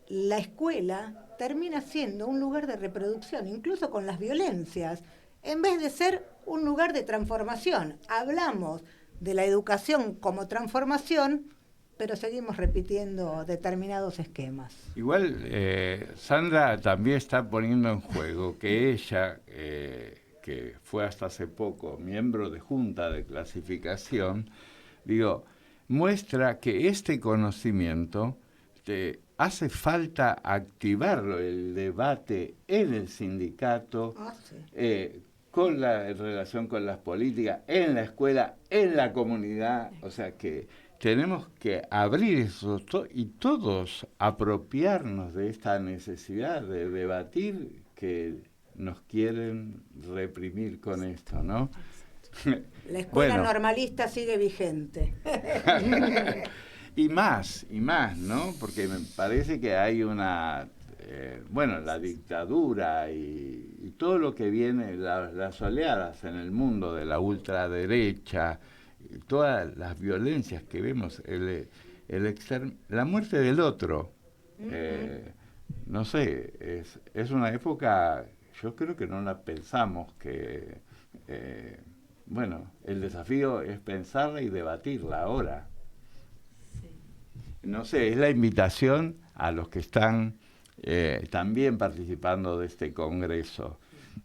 la escuela termina siendo un lugar de reproducción, incluso con las violencias, en vez de ser un lugar de transformación. Hablamos de la educación como transformación, pero seguimos repitiendo determinados esquemas. Igual, Sandra también está poniendo en juego que ella, que fue hasta hace poco miembro de Junta de Clasificación, muestra que este conocimiento hace falta activarlo, el debate en el sindicato, con la relación con las políticas, en la escuela, en la comunidad. O sea que tenemos que abrir eso y todos apropiarnos de esta necesidad de debatir que nos quieren reprimir con esto, ¿no? La escuela normalista sigue vigente. Y más, ¿no? Porque me parece que hay una... la dictadura y todo lo que viene, las oleadas en el mundo de la ultraderecha, y todas las violencias que vemos, la muerte del otro, no sé, es una época, yo creo que no la pensamos, que, el desafío es pensarla y debatirla ahora. No sé, es la invitación a los que están también participando de este congreso,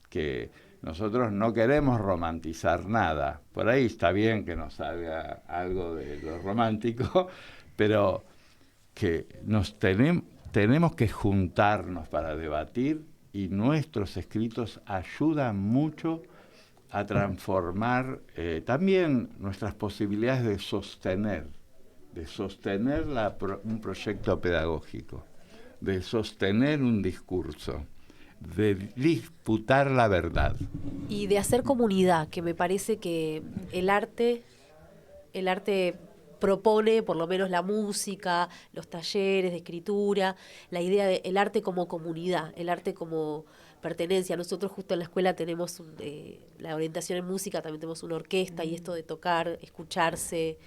que nosotros no queremos romantizar nada. Por ahí está bien que nos salga algo de lo romántico, pero que tenemos que juntarnos para debatir, y nuestros escritos ayudan mucho a transformar también nuestras posibilidades de sostener un proyecto pedagógico, de sostener un discurso, de disputar la verdad. Y de hacer comunidad, que me parece que el arte propone, por lo menos la música, los talleres de escritura, la idea del arte como comunidad, el arte como pertenencia. Nosotros justo en la escuela tenemos la orientación en música, también tenemos una orquesta, y esto de tocar, escucharse,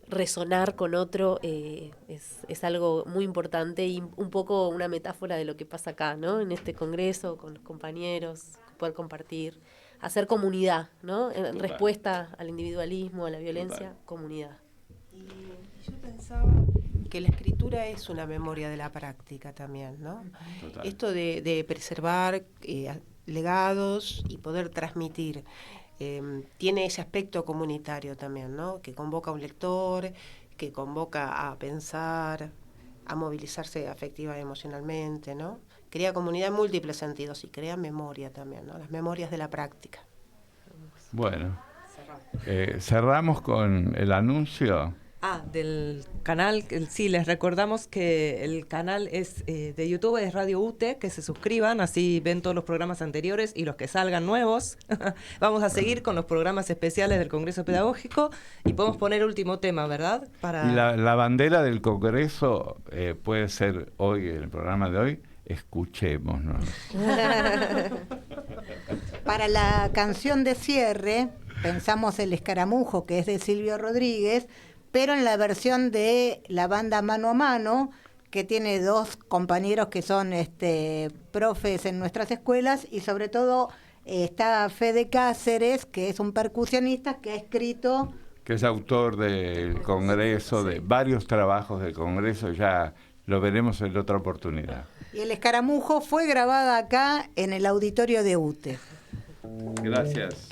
resonar con otro es algo muy importante y un poco una metáfora de lo que pasa acá, ¿no? En este congreso, con los compañeros, poder compartir, hacer comunidad, ¿no? En respuesta al individualismo, a la violencia, comunidad. Y yo pensaba que la escritura es una memoria de la práctica también, ¿no? Total. Esto de preservar legados y poder transmitir. Tiene ese aspecto comunitario también, ¿no? Que convoca a un lector, que convoca a pensar, a movilizarse afectiva y emocionalmente, ¿no? Crea comunidad en múltiples sentidos y crea memoria también, ¿no? Las memorias de la práctica. Bueno, cerramos con el anuncio. Del canal, sí, les recordamos que el canal es de YouTube, es Radio UTE, que se suscriban, así ven todos los programas anteriores y los que salgan nuevos. Vamos a seguir con los programas especiales del Congreso Pedagógico y podemos poner último tema, ¿verdad? Y la bandera del Congreso puede ser hoy, en el programa de hoy, escuchémonos. Para la canción de cierre, pensamos El Escaramujo, que es de Silvio Rodríguez, pero en la versión de la banda Mano a Mano, que tiene dos compañeros que son profes en nuestras escuelas, y sobre todo está Fede Cáceres, que es un percusionista que ha escrito... Que es autor del Congreso, de varios trabajos del Congreso, ya lo veremos en otra oportunidad. Y El Escaramujo fue grabada acá en el auditorio de UTE. Gracias.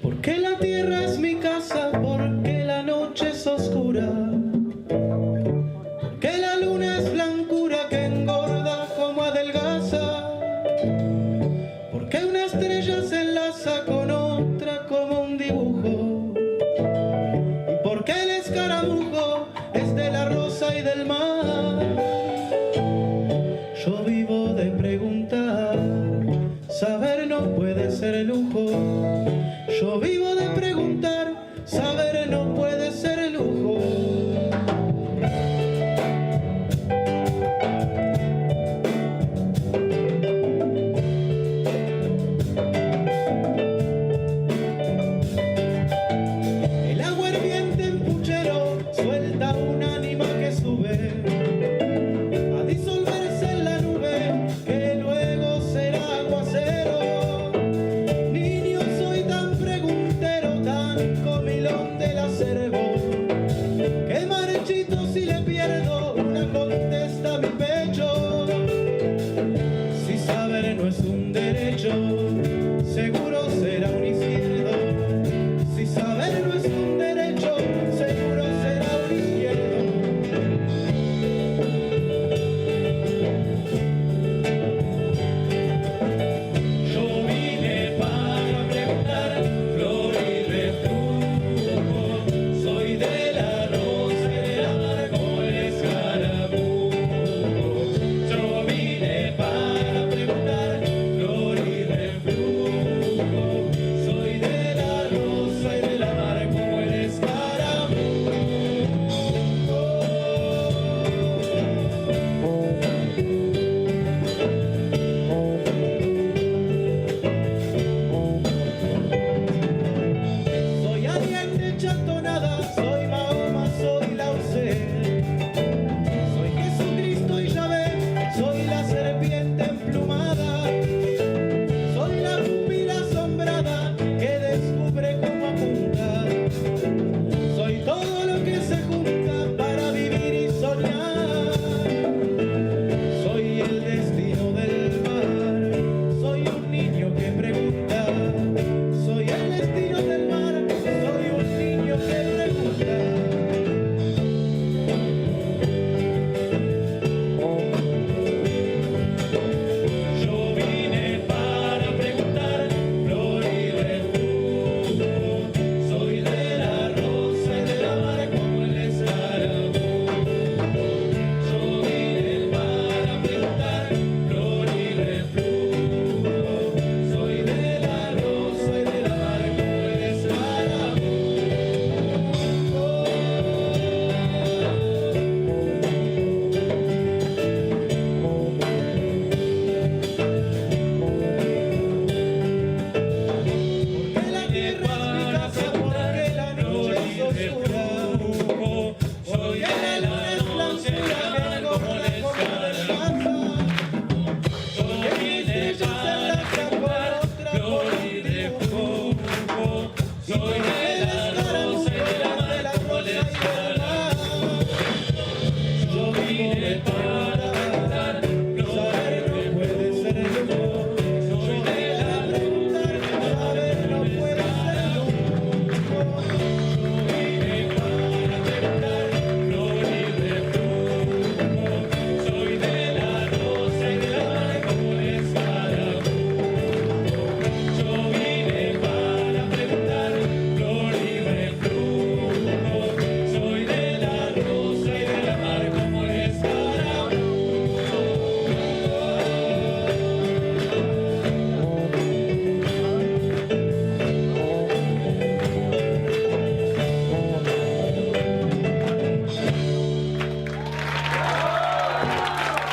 Porque la tierra es mi casa, porque la noche es oscura, que la luna es blancura que engorda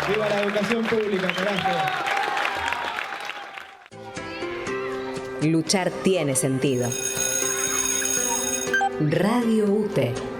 Viva la educación pública, carajo. Luchar tiene sentido. Radio UTE.